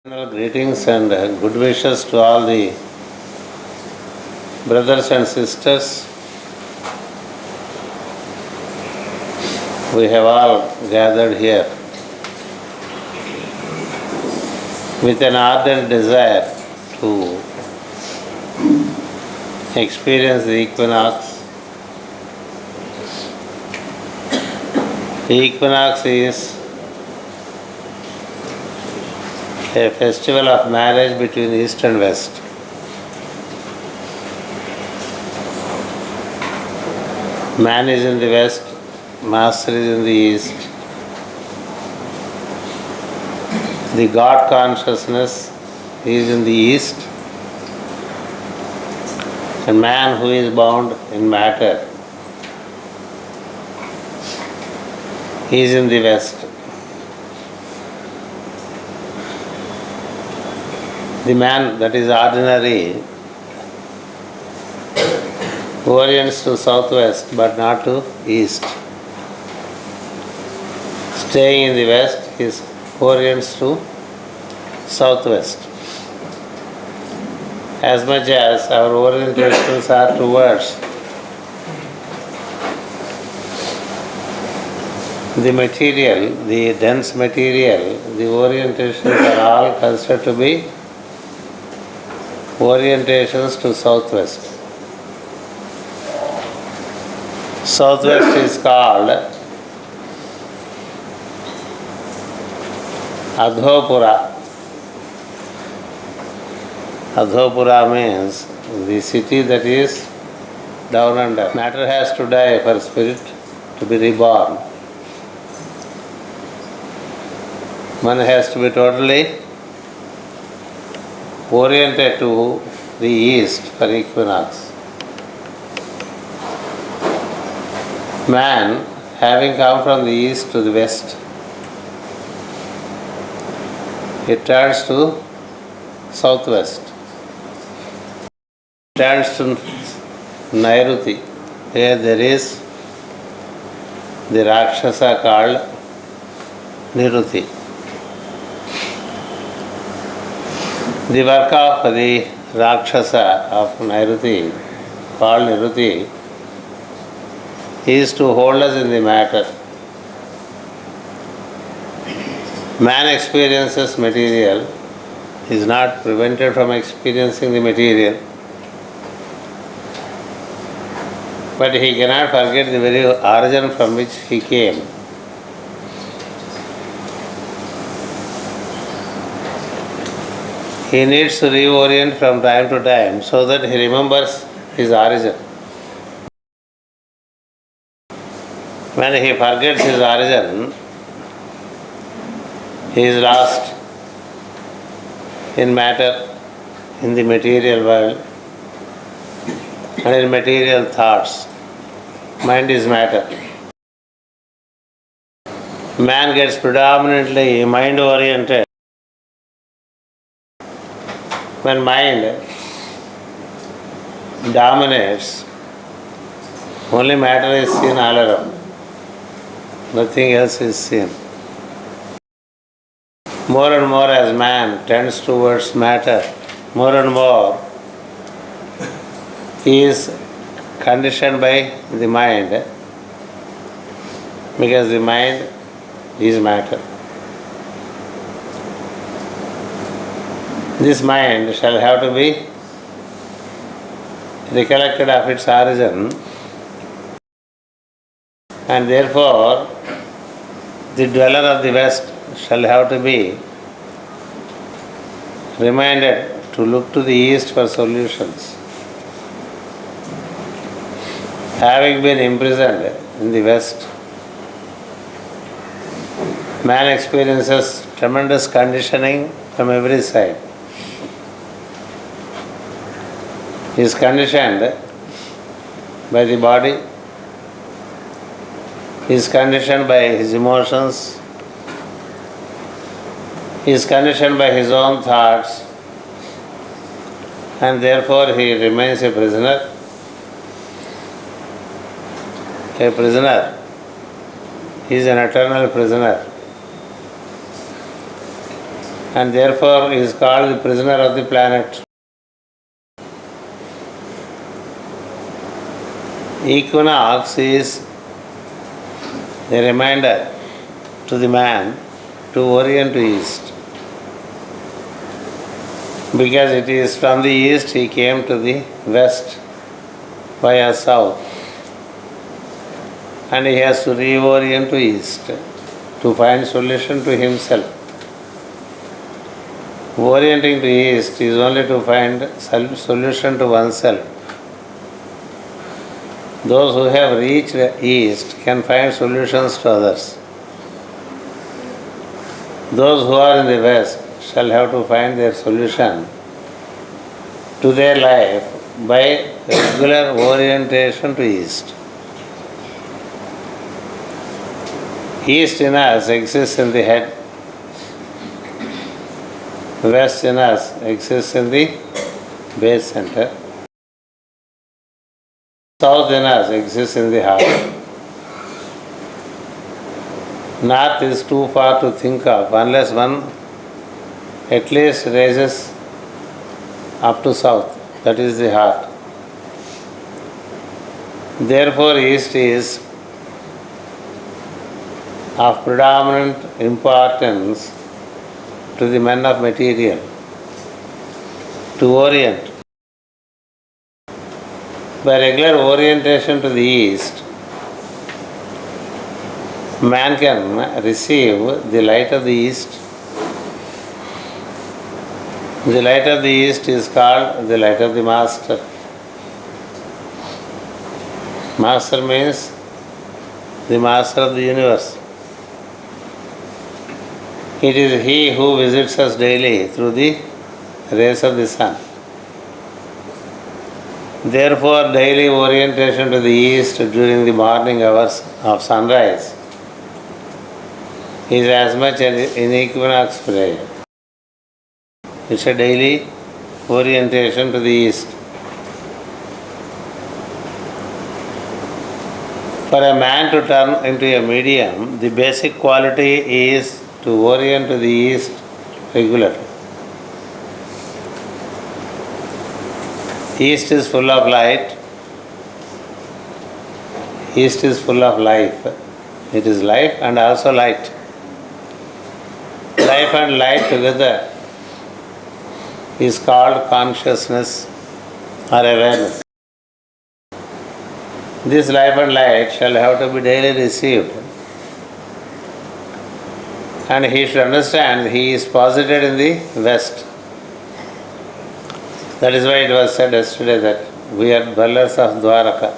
Greetings and good wishes to all the brothers and sisters. We have all gathered here with an ardent desire to experience the equinox. The equinox is a festival of marriage between East and West. Man is in the West, Master is in the East. The God consciousness is in the East, and man who is bound in matter is in the West. The man that is ordinary orients to southwest but not to east. Staying in the west, he orients to southwest. As much as our orientations are towards the material, the dense material, the orientations are all considered to be orientations to southwest. Southwest is called Adhopura. Adhopura means the city that is down under. Matter has to die for spirit to be reborn. One has to be totally oriented to the east for equinox. Man, having come from the east to the west, it turns to southwest. It turns to Nairuti, where there is the Rakshasa called Niruti. The work of the Rakshasa of Nairuti, called Niruti, is to hold us in the matter. Man experiences material, is not prevented from experiencing the material, but he cannot forget the very origin from which he came. He needs to reorient from time to time so that he remembers his origin. When he forgets his origin, he is lost in matter, in the material world, and in material thoughts. Mind is matter. Man gets predominantly mind-oriented when mind dominates. Only matter is seen all around. Nothing else is seen. More and more as man tends towards matter, more and more he is conditioned by the mind, because the mind is matter. This mind shall have to be recollected of its origin, and therefore the dweller of the West shall have to be reminded to look to the East for solutions. Having been imprisoned in the West, man experiences tremendous conditioning from every side. He is conditioned by the body, he is conditioned by his emotions, he is conditioned by his own thoughts, and therefore he remains a prisoner. A prisoner. He is an eternal prisoner. and therefore is called the prisoner of the planet. Equinox is a reminder to the man to orient to east. Because it is from the east he came to the west via south. And he has to reorient to east to find solution to himself. Orienting to east is only to find solution to oneself. Those who have reached east can find solutions to others. Those who are in the west shall have to find their solution to their life by regular orientation to east. East in us exists in the head. West in us exists in the base center. South in us exists in the heart. North is too far to think of unless one at least raises up to south. That is the heart. Therefore, east is of predominant importance to the men of material to orient. By regular orientation to the east, man can receive the light of the east. The light of the east is called the light of the Master. Master means the Master of the universe. It is He who visits us daily through the rays of the sun. Therefore, daily orientation to the east during the morning hours of sunrise is as much as in equinox prayer. It's a daily orientation to the east. For a man to turn into a medium, the basic quality is to orient to the east regularly. East is full of light. East is full of life. It is life and also light. Life and light together is called consciousness or awareness. This life and light shall have to be daily received. And he should understand he is posited in the West. That is why it was said yesterday that we are dwellers of Dwaraka.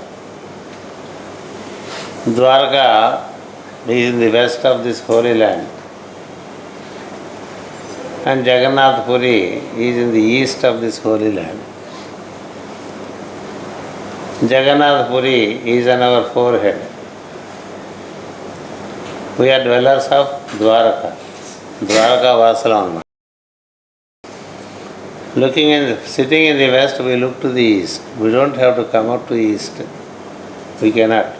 Dwaraka is in the west of this holy land. And Jagannath Puri is in the east of this holy land. Jagannath Puri is on our forehead. We are dwellers of Dwaraka. Dwaraka Vasalam. Sitting in the west, we look to the east. We don't have to come out to east. We cannot.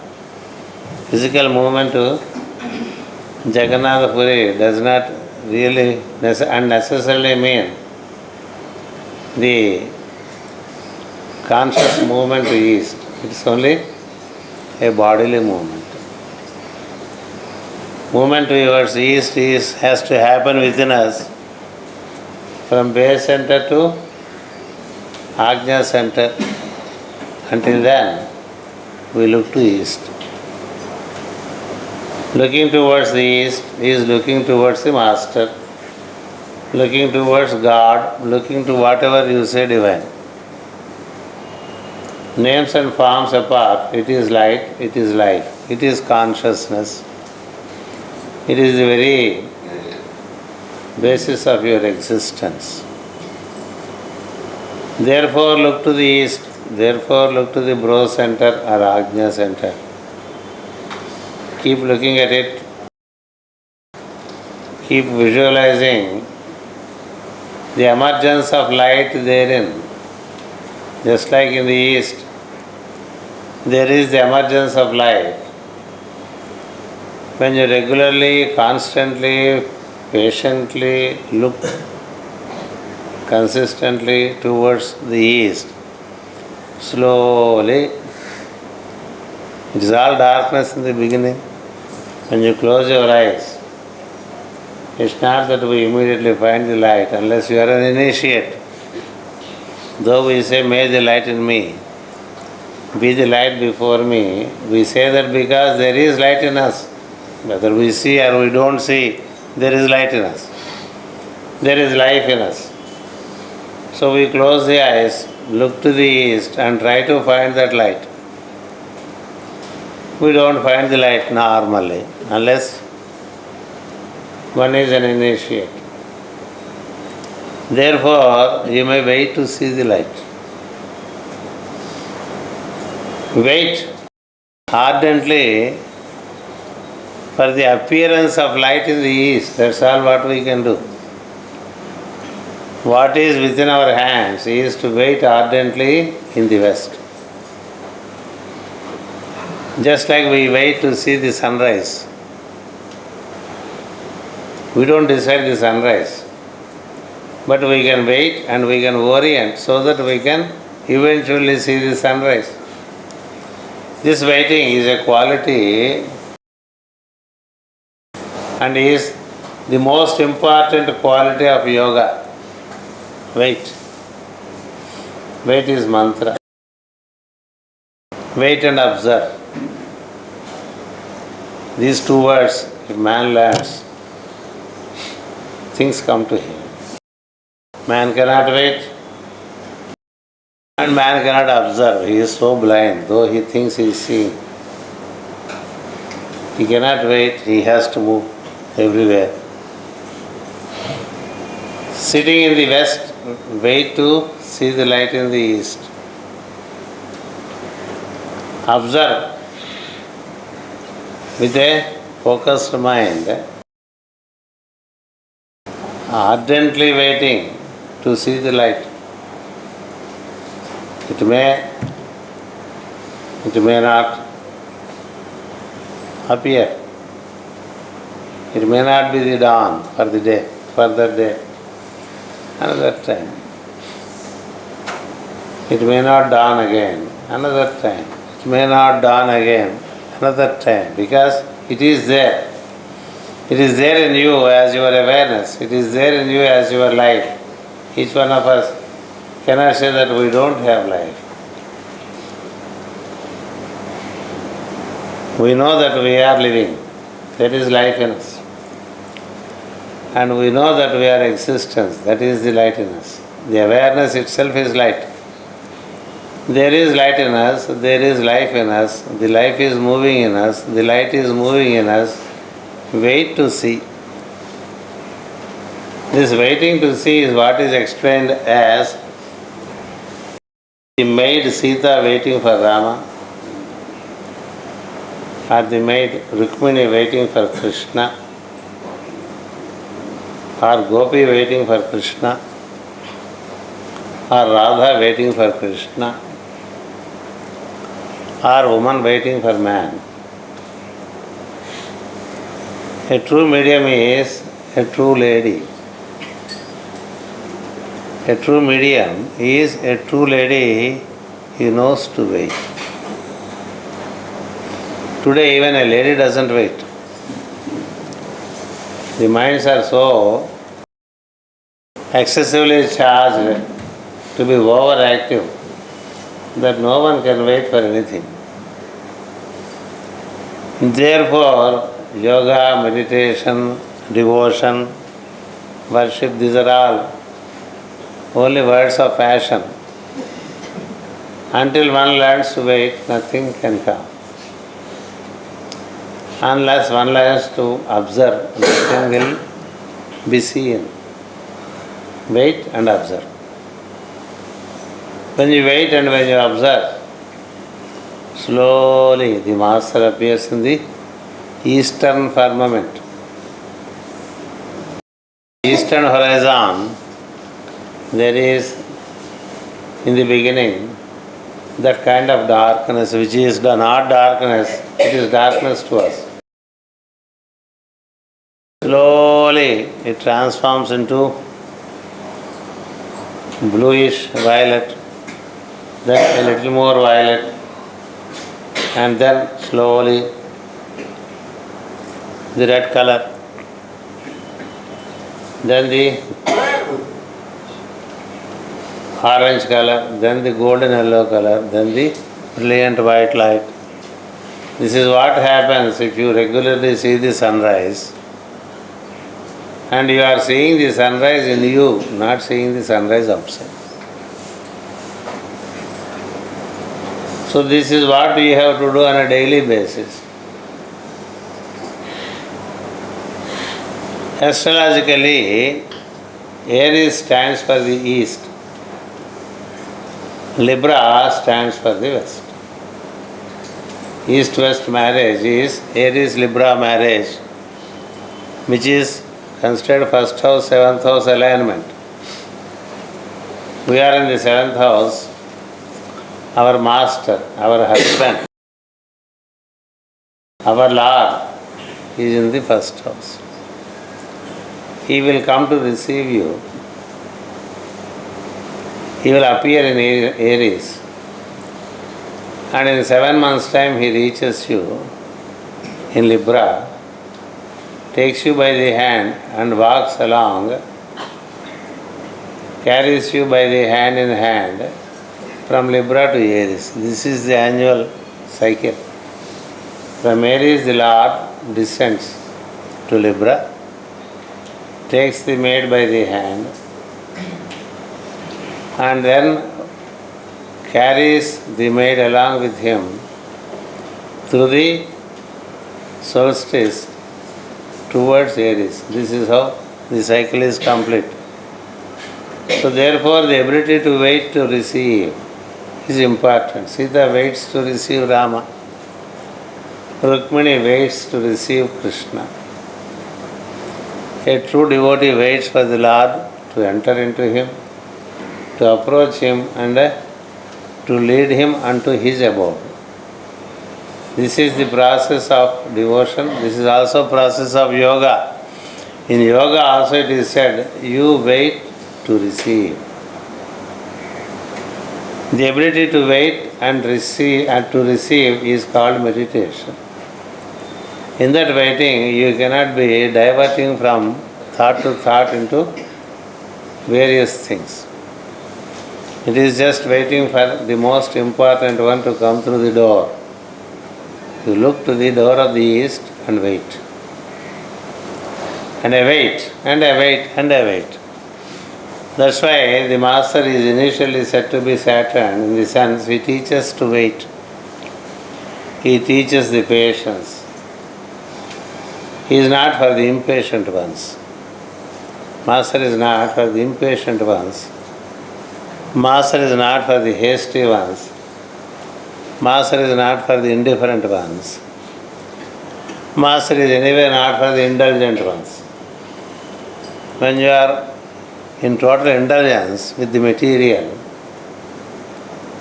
Physical movement to Jagannath Puri does not really unnecessarily mean the conscious movement to east. It's only a bodily movement. Movement towards east has to happen within us from base center to Ajna center. Until then, we look to east. Looking towards the east is looking towards the Master, looking towards God, looking to whatever you say divine. Names and forms apart, it is light, it is life, it is consciousness. It is the very basis of your existence. Therefore look to the east, therefore look to the Bro center or Ajna center. Keep looking at it, keep visualizing the emergence of light therein. Just like in the east, there is the emergence of light. When you regularly, constantly patiently look consistently towards the east, slowly, it is all darkness in the beginning. When you close your eyes, it's not that we immediately find the light unless you are an initiate. Though we say, may the light in me be the light before me, we say that because there is light in us. Whether we see or we don't see, there is light in us. There is life in us. So we close the eyes, look to the east and try to find that light. We don't find the light normally unless one is an initiate. Therefore, you may wait to see the light. Wait ardently for the appearance of light in the east. That's all what we can do. What is within our hands is to wait ardently in the west. Just like we wait to see the sunrise. We don't decide the sunrise, but we can wait and we can orient so that we can eventually see the sunrise. This waiting is a quality and is the most important quality of yoga. Wait. Wait is mantra. Wait and observe. These two words, if man learns, things come to him. Man cannot wait and man cannot observe. He is so blind, though he thinks he is seeing. He cannot wait, he has to move everywhere. Sitting in the west, wait to see the light in the east. Observe with a focused mind, ardently waiting to see the light. It may not appear. It may not be the dawn for the day, further day. Another time. It may not dawn again. Another time. It may not dawn again. Another time. Because it is there. It is there in you as your awareness. It is there in you as your life. Each one of us cannot say that we don't have life. We know that we are living. There is life in us. And we know that we are existence. That is the light in us. The awareness itself is light. There is light in us. There is life in us. The life is moving in us. The light is moving in us. Wait to see. This waiting to see is what is explained as the maid Sita waiting for Rama, or the maid Rukmini waiting for Krishna, or Gopi waiting for Krishna, or Radha waiting for Krishna, or woman waiting for man. A true medium is a true lady. A true medium is a true lady who knows to wait. Today even a lady doesn't wait. The minds are so excessively charged to be overactive that no one can wait for anything. Therefore, yoga, meditation, devotion, worship, these are all only words of fashion. Until one learns to wait, nothing can come. Unless one learns to observe, nothing will be seen. Wait and observe. When you wait and when you observe, slowly the Master appears in the eastern firmament. Eastern horizon, there is in the beginning that kind of darkness which is not darkness, it is darkness to us. Slowly it transforms into bluish violet, then a little more violet, and then slowly the red color, then the orange color, then the golden yellow color, then the brilliant white light. This is what happens if you regularly see the sunrise, and you are seeing the sunrise in you, not seeing the sunrise outside. So this is what we have to do on a daily basis. Astrologically, Aries stands for the east, Libra stands for the west. East-west marriage is Aries-Libra marriage, which is considered first house, seventh house alignment. We are in the seventh house. Our master, our husband, our Lord is in the first house. He will come to receive you. He will appear in Aries. And in 7 months' time he reaches you in Libra, takes you by the hand and walks along, carries you by the hand in hand from Libra to Aries. This is the annual cycle. From Aries the Lord descends to Libra, takes the maid by the hand, and then carries the maid along with him through the solstice towards Aries. This is how the cycle is complete. So therefore the ability to wait to receive is important. Sita waits to receive Rama. Rukmini waits to receive Krishna. A true devotee waits for the Lord to enter into him, to approach him and to lead him unto his abode. This is the process of devotion. This is also process of yoga. In yoga also it is said, you wait to receive. The ability to wait and to receive is called meditation. In that waiting, you cannot be diverting from thought to thought into various things. It is just waiting for the most important one to come through the door. You look to the door of the east and wait. And I wait, and I wait, and I wait. That's why the master is initially said to be Saturn, in the sense he teaches to wait. He teaches the patience. He is not for the impatient ones. Master is not for the impatient ones. Master is not for the hasty ones. Master is not for the indifferent ones. Master is anyway not for the indulgent ones. When you are in total indulgence with the material,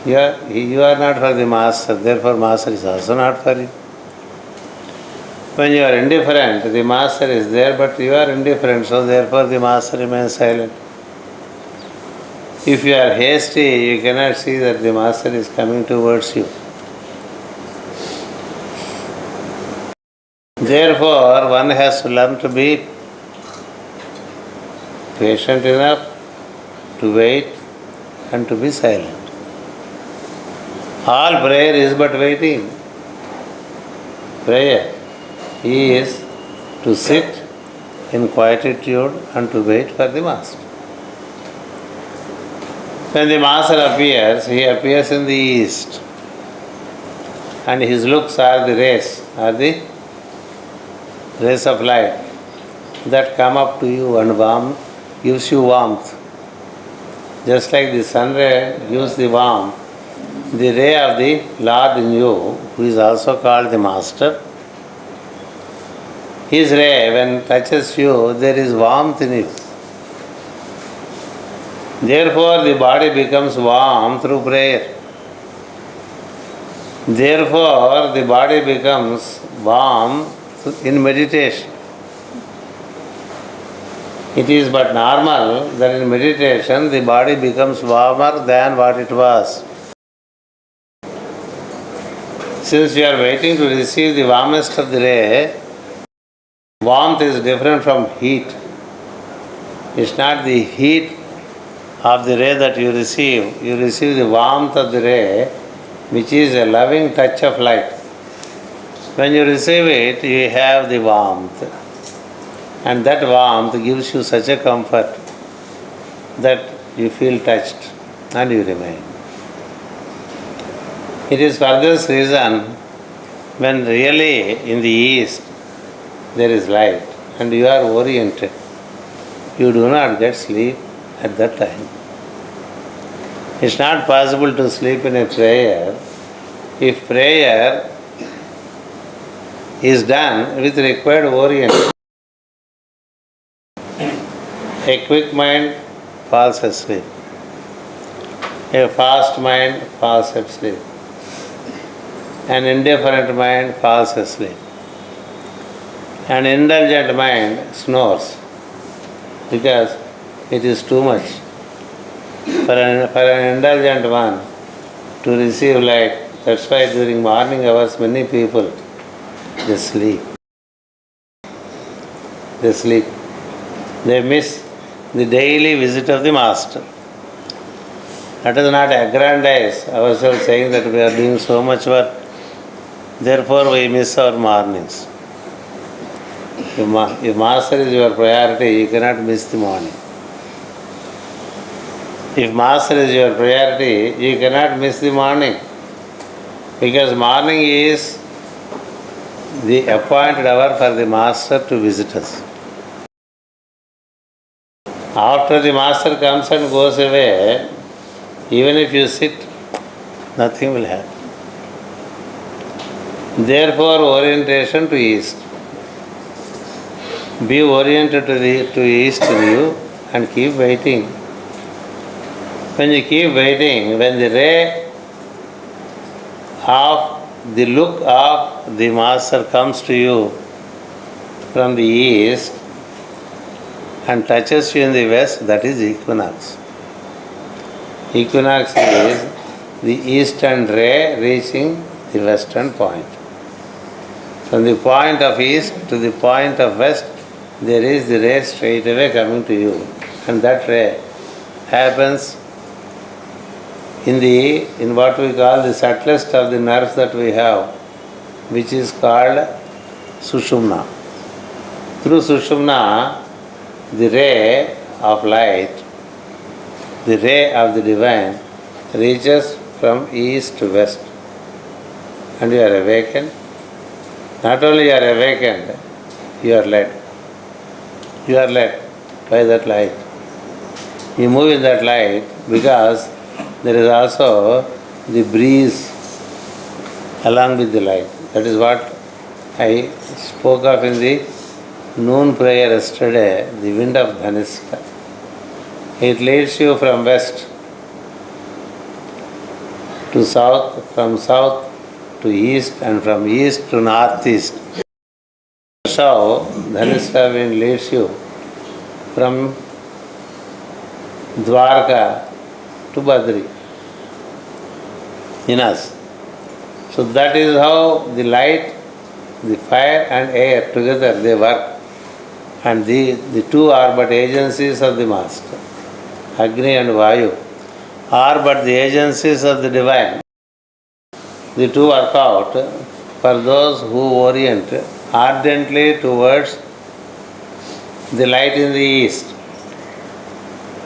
you are not for the master, therefore master is also not for you. When you are indifferent, the master is there, but you are indifferent, so therefore the master remains silent. If you are hasty, you cannot see that the master is coming towards you. Therefore, one has to learn to be patient enough to wait and to be silent. All prayer is but waiting. Prayer is to sit in quietude and to wait for the master. When the master appears, he appears in the east, and his looks are the rays of light that come up to you and gives you warmth. Just like the sun ray gives the warmth, the ray of the Lord in you, who is also called the master, his ray, when touches you, there is warmth in it. Therefore, the body becomes warm through prayer. Therefore, the body becomes warm in meditation. It is but normal that in meditation the body becomes warmer than what it was. Since you are waiting to receive the warmest of the ray, warmth is different from heat. It's not the heat of the ray that you receive the warmth of the ray, which is a loving touch of light. When you receive it, you have the warmth. And that warmth gives you such a comfort that you feel touched and you remain. It is for this reason when really in the East there is light and you are oriented, you do not get sleep at that time. It's not possible to sleep in a prayer if prayer is done with required orientation. A quick mind falls asleep. A fast mind falls asleep. An indifferent mind falls asleep. An indulgent mind snores because it is too much. For an indulgent one to receive light, that's why during morning hours many people, they sleep. They sleep. They miss the daily visit of the Master. Let us not aggrandize ourselves saying that we are doing so much work, therefore we miss our mornings. If Master is your priority, you cannot miss the morning. If Master is your priority, you cannot miss the morning. Because morning is the appointed hour for the Master to visit us. After the Master comes and goes away, even if you sit, nothing will happen. Therefore, orientation to East. Be oriented to East in you and keep waiting. When you keep waiting, when the ray of the look of the Master comes to you from the East and touches you in the West, that is Equinox. Equinox is the eastern ray reaching the western point. From the point of East to the point of West, there is the ray straight away coming to you. And that ray happens in what we call the subtlest of the nerves that we have, which is called Sushumna. Through Sushumna, the ray of light, the ray of the divine, reaches from east to west. And you are awakened. Not only you are awakened, you are led. You are led by that light. You move in that light because there is also the breeze along with the light. That is what I spoke of in the noon prayer yesterday, the wind of Dhanishta. It leads you from west to south, from south to east, and from east to northeast. So, Dhanishta wind leads you from Dwarka to Badri in us. So that is how the light, the fire and air together they work. And the two are but agencies of the Master. Agni and Vayu are but the agencies of the Divine. The two work out for those who orient ardently towards the light in the East.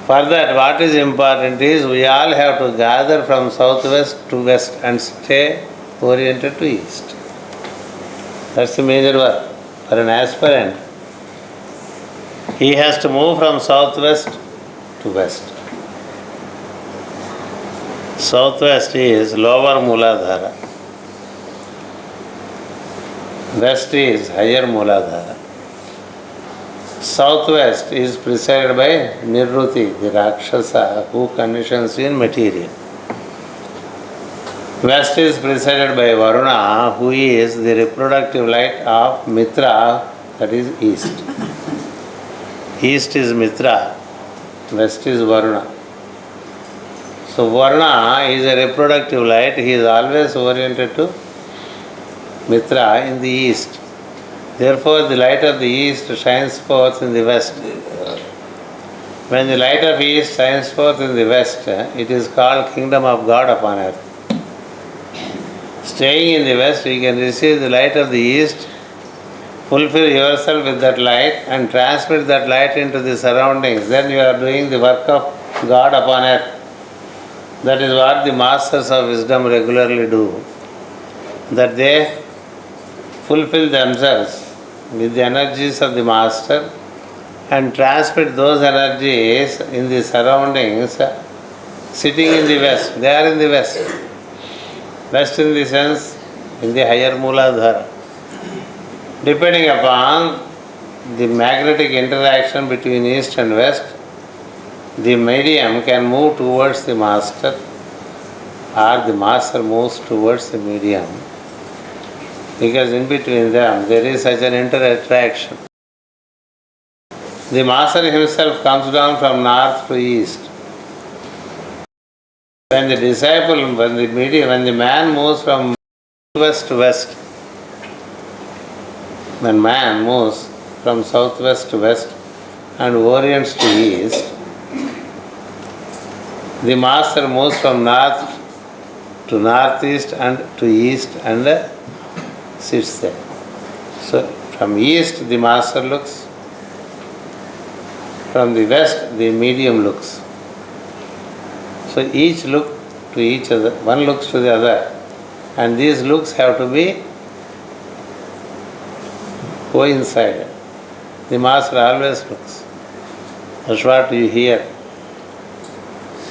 For that, what is important is we all have to gather from southwest to west and stay oriented to East. That's the major work for an aspirant. He has to move from southwest to west. Southwest is lower Mooladhara. West is higher Mooladhara. Southwest is presided by Nirruti, the Rakshasa who conditions you in material. West is presided by Varuna, who is the reproductive light of Mitra, that is East. East is Mitra, West is Varuna. So Varuna is a reproductive light. He is always oriented to Mitra in the East. Therefore, the light of the East shines forth in the West. When the light of East shines forth in the West, it is called Kingdom of God upon earth. Staying in the West, you can receive the light of the East, fulfill yourself with that light and transmit that light into the surroundings. Then you are doing the work of God upon earth. That is what the masters of wisdom regularly do. That they fulfill themselves with the energies of the master and transmit those energies in the surroundings, sitting in the West. They are in the West. West in the sense, in the higher Mooladhara. Depending upon the magnetic interaction between East and West, the medium can move towards the master or the master moves towards the medium, because in between them there is such an inter-attraction. The master himself comes down from north to east. When the disciple, when the man moves from west to west, when man moves from southwest to west and orients to east, the master moves from north to northeast and to east and sits there. So from east the master looks, from the west the medium looks. So each look to each other, one looks to the other, and these looks have to be coincided. The master always looks. That's what you hear.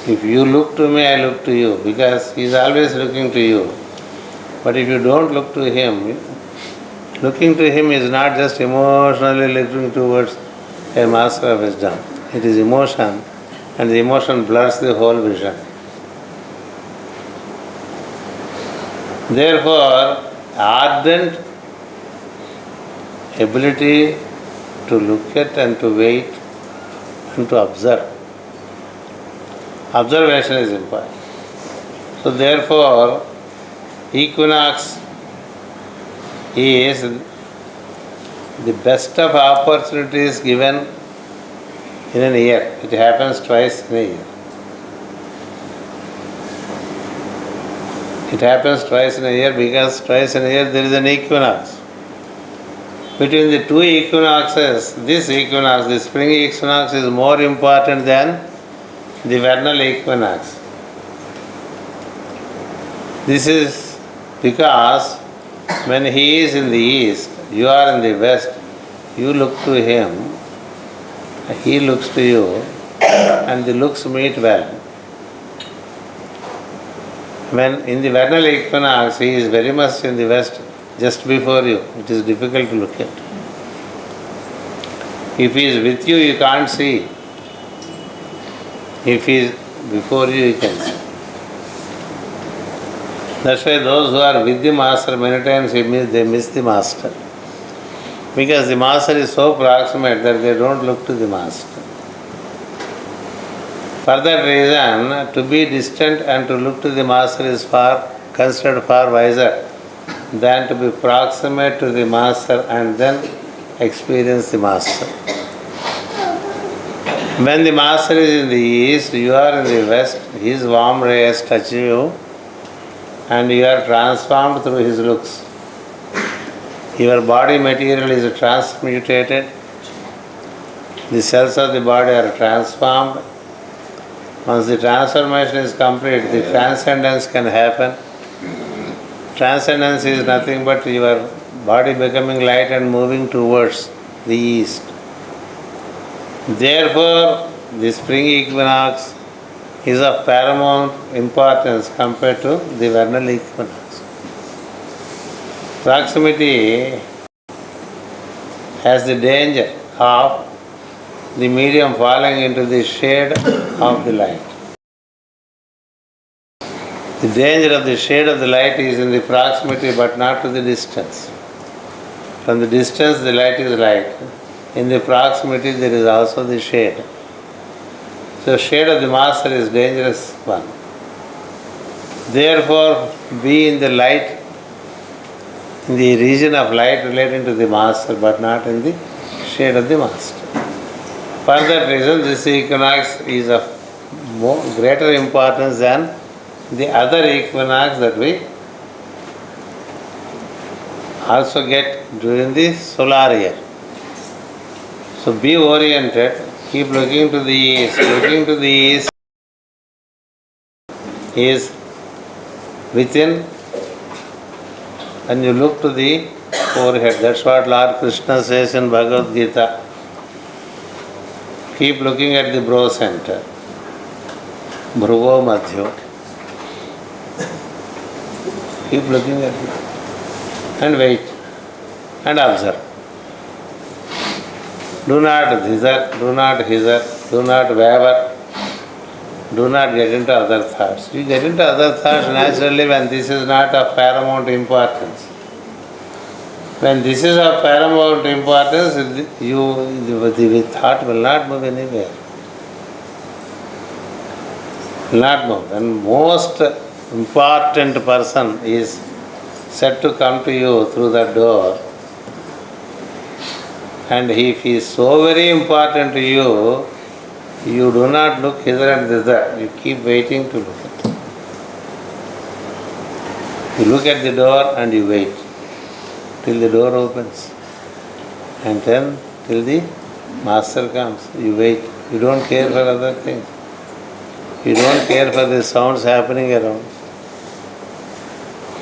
If you look to me, I look to you, because he is always looking to you. But if you don't look to him, looking to him is not just emotionally looking towards a master of wisdom. It is emotion, and the emotion blurs the whole vision. Therefore, ardent ability to look at and to wait and to observe. Observation is important. So therefore, equinox is the best of opportunities given in an year. It happens twice in a year. It happens twice in a year because twice in a year there is an equinox. Between the two equinoxes, this equinox, the spring equinox, is more important than the vernal equinox. This is because when he is in the east, you are in the west, you look to him, he looks to you, and the looks meet well. When in the vernal equinox, he is very much in the west, just before you. It is difficult to look at. If he is with you, you can't see. If he is before you, you can see. That's why those who are with the master, many times they miss the master. Because the master is so proximate that they don't look to the master. For that reason, to be distant and to look to the master is considered far wiser than to be proximate to the master and then experience the master. When the master is in the east, you are in the west, his warm rays touch you and you are transformed through his looks. Your body material is transmutated, the cells of the body are transformed. Once the transformation is complete, the transcendence can happen. Transcendence is nothing but your body becoming light and moving towards the east. Therefore, the spring equinox is of paramount importance compared to the vernal equinox. Proximity has the danger of the medium falling into the shade of the light. The danger of the shade of the light is in the proximity but not to the distance. From the distance the light is light. in the proximity there is also the shade. So shade of the master is dangerous one. Therefore, be in the light, in the region of light relating to the master, but not in the shade of the master. For that reason, this equinox is of greater importance than the other equinox that we also get during the solar year. So be oriented, keep looking to the east. Looking to the east is within, and you look to the forehead. That's what Lord Krishna says in Bhagavad Gita. Keep looking at the brow center. Bhruvo Madhyo. Keep looking at it. And wait. And observe. Do not hither, do not hither, do not waver. Do not get into other thoughts. You get into other thoughts naturally when this is not of paramount importance. When this is of paramount importance, the thought will not move anywhere. Will not move. And most important person is said to come to you through the door. And if he is so very important to you, you do not look hither and thither. You keep waiting to look at it. You look at the door and you wait till the door opens. And then till the master comes. You wait. You don't care for other things. You don't care for the sounds happening around.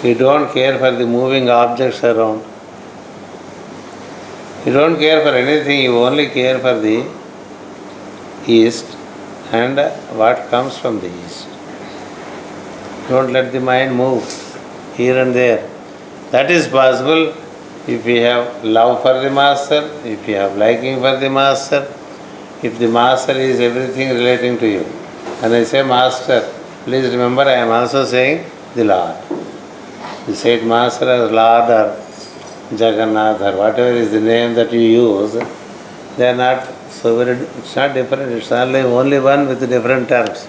You don't care for the moving objects around. You don't care for anything. You only care for the east and what comes from the east. Don't let the mind move here and there. That is possible if you have love for the master, if you have liking for the master, if the master is everything relating to you. When I say master, please remember I am also saying the Lord. You say it master as Lord or Jagannath or whatever is the name that you use, they are not so very, it's not different, it's only one with different terms.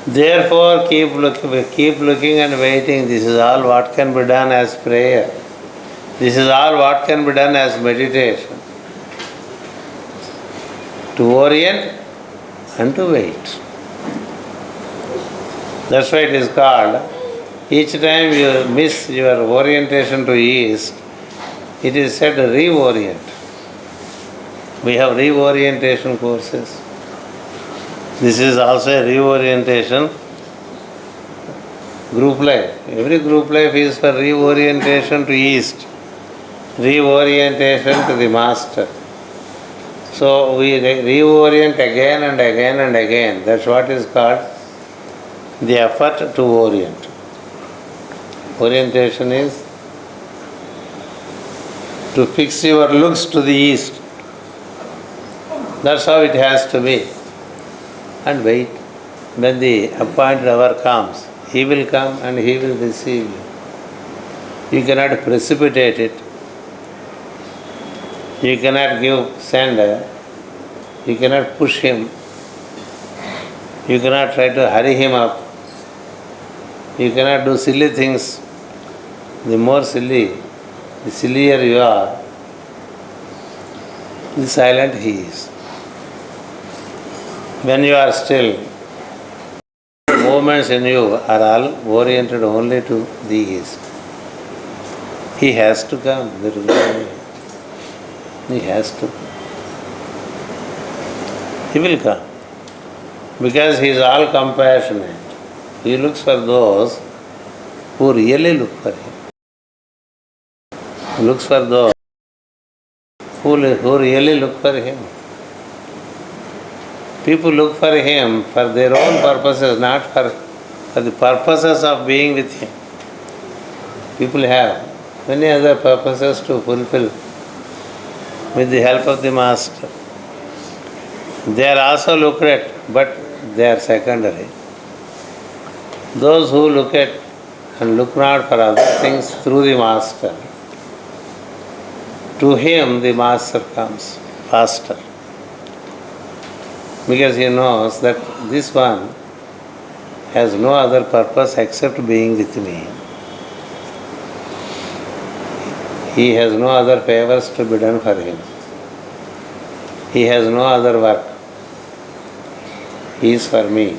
Therefore, keep looking and waiting. This is all what can be done as prayer. This is all what can be done as meditation. To orient and to wait. That's why it is called, each time you miss your orientation to east, it is said reorient. We have reorientation courses. This is also a reorientation group life. Every group life is for reorientation to east, reorientation to the master. So we reorient again and again and again. That's what is called the effort to orient. Orientation is to fix your looks to the east. That's how it has to be. And wait. When the appointed hour comes, he will come and he will receive you. You cannot precipitate it. You cannot send. You cannot push him. You cannot try to hurry him up. You cannot do silly things. The more silly, the sillier you are, the silent he is. When you are still, movements in you are all oriented only to the east. He has to come. There is no way. He has to. He will come. Because he is all compassionate. He looks for those who really look for him. He looks for those who really look for him. People look for him for their own purposes, not for the purposes of being with him. People have many other purposes to fulfill with the help of the master. They are also looked at, but they are secondary. Those who look at and look not for other things through the master, to him the master comes faster. Because he knows that this one has no other purpose except being with me. He has no other favors to be done for him. He has no other work. He is for me.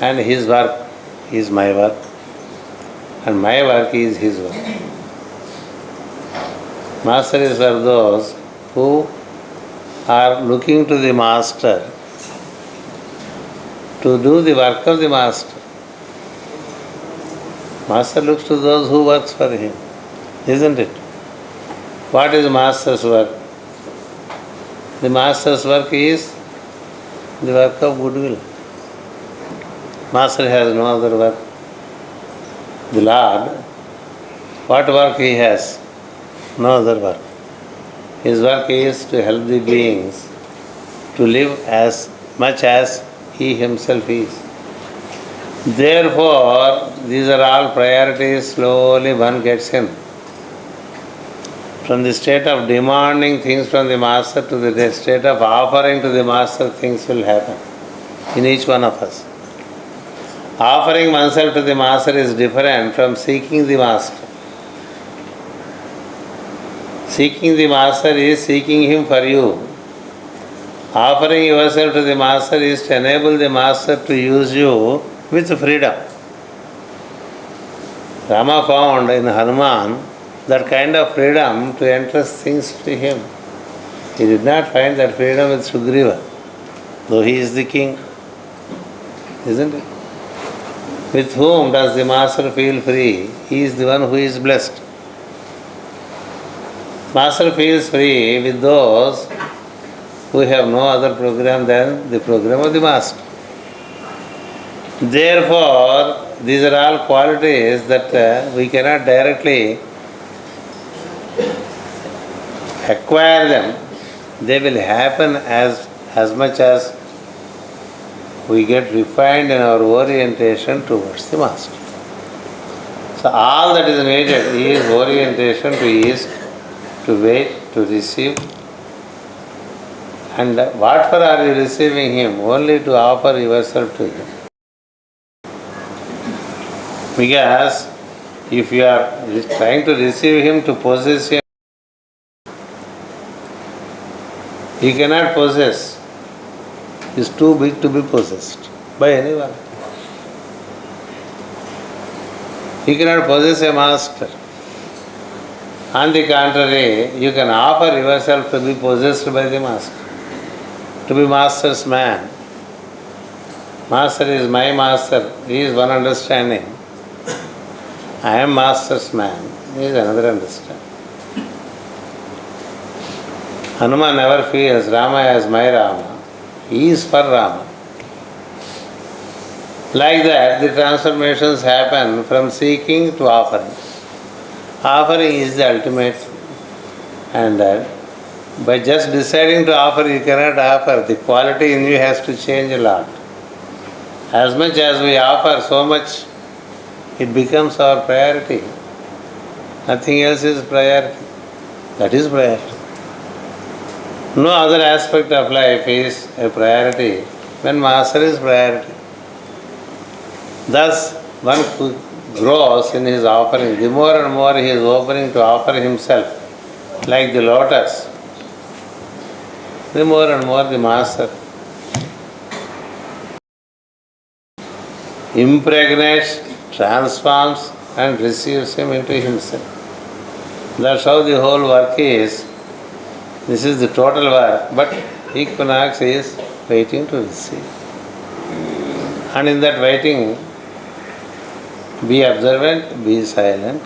And his work is my work. And my work is his work. Master is for those who are looking to the master to do the work of the master. Master looks to those who works for him, isn't it? What is master's work? The master's work is the work of goodwill. Master has no other work. The Lord, what work he has? No other work. His work is to help the beings to live as much as he himself is. Therefore, these are all priorities. Slowly one gets in. From the state of demanding things from the master to the state of offering to the master, things will happen in each one of us. Offering oneself to the master is different from seeking the master. Seeking the master is seeking him for you. Offering yourself to the master is to enable the master to use you with freedom. Rama found in Hanuman that kind of freedom to entrust things to him. He did not find that freedom with Sugriva, though he is the king. Isn't it? With whom does the master feel free? He is the one who is blessed. Master feels free with those who have no other program than the program of the master. Therefore, these are all qualities that we cannot directly acquire them. They will happen as much as we get refined in our orientation towards the master. So all that is needed is orientation to east, to wait, to receive. And what for are you receiving him? Only to offer yourself to him. Because if you are trying to receive him to possess him, he cannot possess. He is too big to be possessed by anyone. He cannot possess a master. On the contrary, you can offer yourself to be possessed by the master, to be master's man. Master is my master. He is one understanding. I am master's man. He is another understanding. Hanuman never feels Rama as my Rama. He is for Rama. Like that, the transformations happen from seeking to offering. Offering is the ultimate. And by just deciding to offer, you cannot offer. The quality in you has to change a lot. As much as we offer, so much it becomes our priority. Nothing else is priority. That is priority. No other aspect of life is a priority when master is priority. Thus, one who grows in his offering, the more and more he is opening to offer himself, like the lotus, the more and more the master impregnates, transforms and receives him into himself. That's how the whole work is. This is the total work, but Equinox is waiting to receive. And in that waiting, be observant, be silent.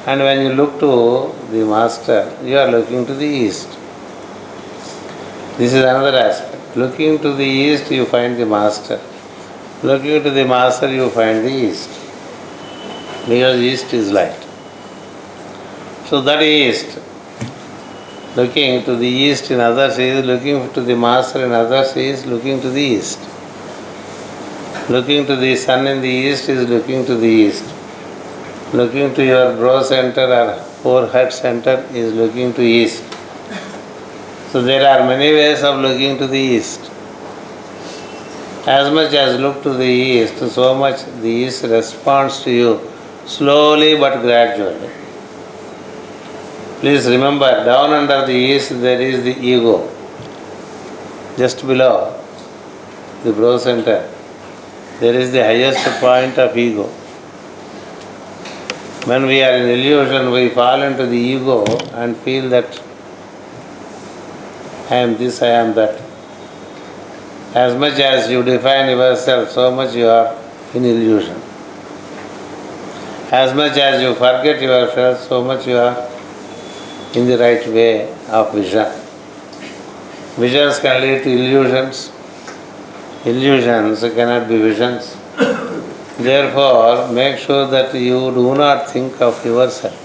And when you look to the master, you are looking to the east. This is another aspect. Looking to the east, you find the master. Looking to the master, you find the east. Because east is light. So that east, looking to the east in others is looking to the master in others is looking to the east. Looking to the sun in the east is looking to the east. looking to your brow center or forehead center is looking to east. So there are many ways of looking to the east. As much as look to the east, so much the east responds to you slowly but gradually. Please remember, down under the east there is the ego. Just below the brow center, there is the highest point of ego. When we are in illusion, we fall into the ego and feel that I am this, I am that. As much as you define yourself, so much you are in illusion. As much as you forget yourself, so much you are in the right way of vision. Visions can lead to illusions. Illusions cannot be visions. Therefore, make sure that you do not think of yourself.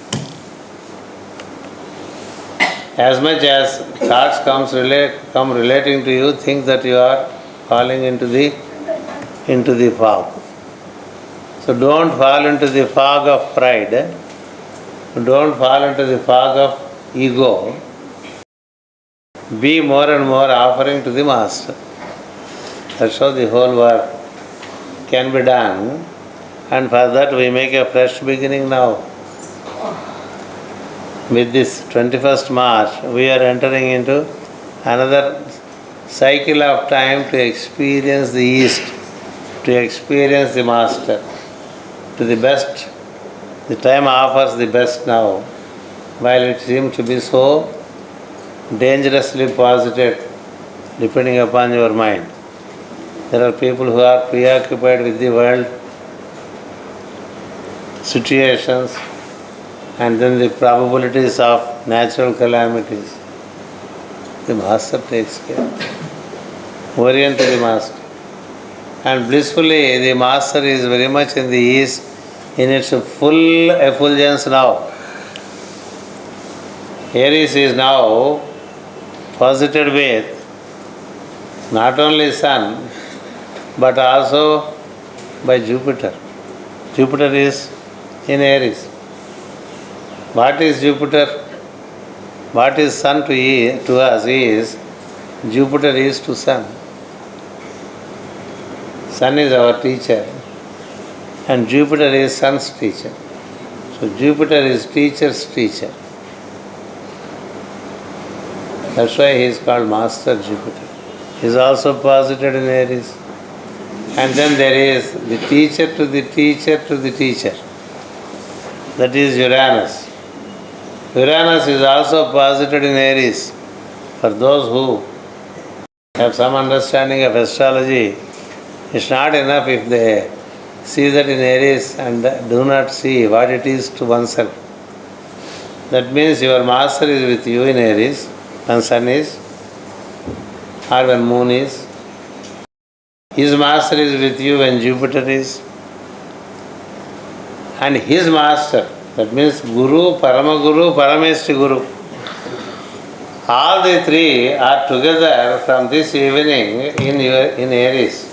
As much as thoughts come relating to you, think that you are falling into the fog. So don't fall into the fog of pride. Don't fall into the fog of ego. Be more and more offering to the Master. That's how the whole work can be done. And for that we make a fresh beginning now. With this 21st March, we are entering into another cycle of time to experience the East, to experience the Master, to the best. The time offers the best now, while it seems to be so dangerously posited, depending upon your mind. There are people who are preoccupied with the world situations and then the probabilities of natural calamities. The Master takes care. Orient to the Master. And blissfully, the Master is very much in the East, in its full effulgence now. Aries is now posited with not only Sun, but also by Jupiter. Jupiter is in Aries. What is Jupiter? What is Sun to us is, Jupiter is to Sun. Sun is our teacher and Jupiter is Sun's teacher. So Jupiter is teacher's teacher. That's why he is called Master Jupiter. He is also posited in Aries. And then there is the teacher to the teacher to the teacher. That is Uranus. Uranus is also posited in Aries. For those who have some understanding of astrology, it's not enough if they see that in Aries and do not see what it is to oneself. That means your Master is with you in Aries, when Sun is, or when Moon is. His Master is with you when Jupiter is. And his Master, that means Guru, Paramaguru, Parameshti Guru. All the three are together from this evening in Aries.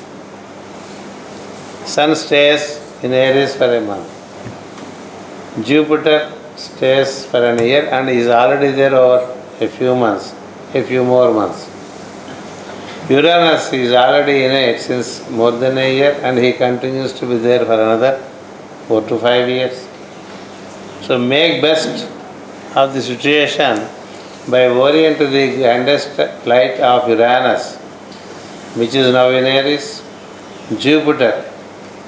Sun stays in Aries for a month. Jupiter stays for an year and is already there over a few months, a few more months. Uranus is already in it since more than a year and he continues to be there for another 4 to 5 years. So make best of the situation by orient to the grandest light of Uranus, which is now in Aries, Jupiter,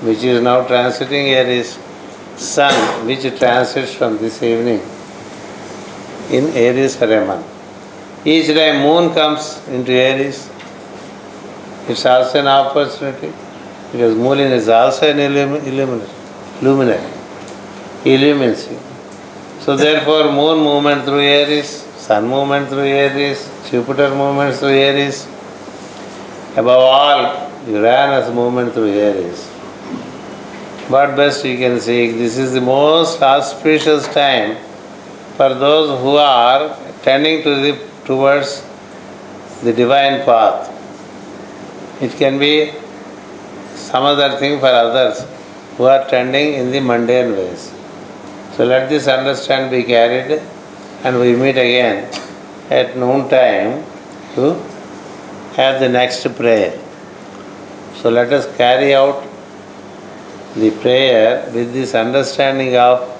which is now transiting Aries, Sun, which transits from this evening in Aries for a month. Each time Moon comes into Aries, it's also an opportunity, because Moon is also an luminary. He illumines you. So therefore, Moon movement through Aries, Sun movement through Aries, Jupiter movement through Aries, above all, Uranus movement through Aries. What best you can see, this is the most auspicious time for those who are tending towards the divine path. It can be some other thing for others who are tending in the mundane ways. So let this understanding be carried, and we meet again at noon time to have the next prayer. So let us carry out the prayer with this understanding of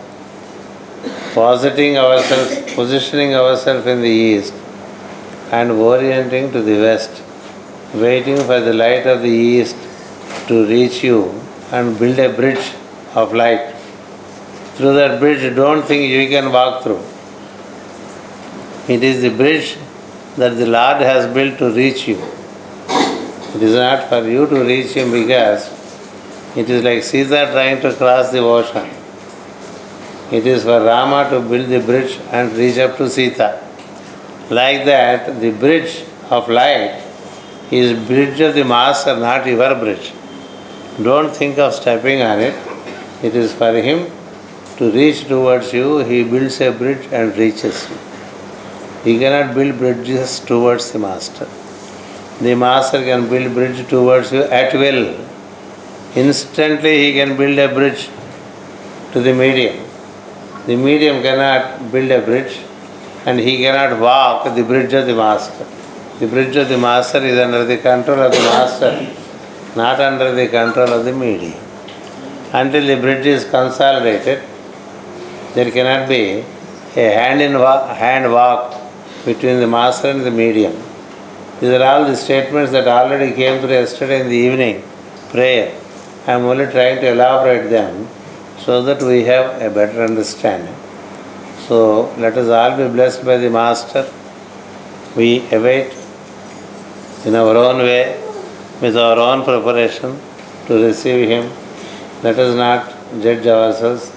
positioning ourselves in the east and orienting to the west, waiting for the light of the east to reach you and build a bridge of light. Through that bridge, don't think you can walk through. It is the bridge that the Lord has built to reach you. It is not for you to reach Him, because it is like Sita trying to cross the ocean. It is for Rama to build the bridge and reach up to Sita. Like that, the bridge of light is bridge of the Master, not your bridge. Don't think of stepping on it. It is for Him to reach towards you. He builds a bridge and reaches you. He cannot build bridges towards the Master. The Master can build bridge towards you at will. Instantly He can build a bridge to the medium. The medium cannot build a bridge, and he cannot walk the bridge of the Master. The bridge of the Master is under the control of the Master, not under the control of the medium. Until the bridge is consolidated, there cannot be a hand walk between the Master and the medium. These are all the statements that already came through yesterday in the evening prayer. I am only trying to elaborate them so that we have a better understanding. So let us all be blessed by the Master. We await in our own way, with our own preparation, to receive Him. Let us not judge ourselves.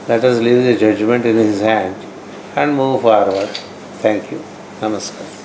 Let us leave the judgment in His hand and move forward. Thank you. Namaskar.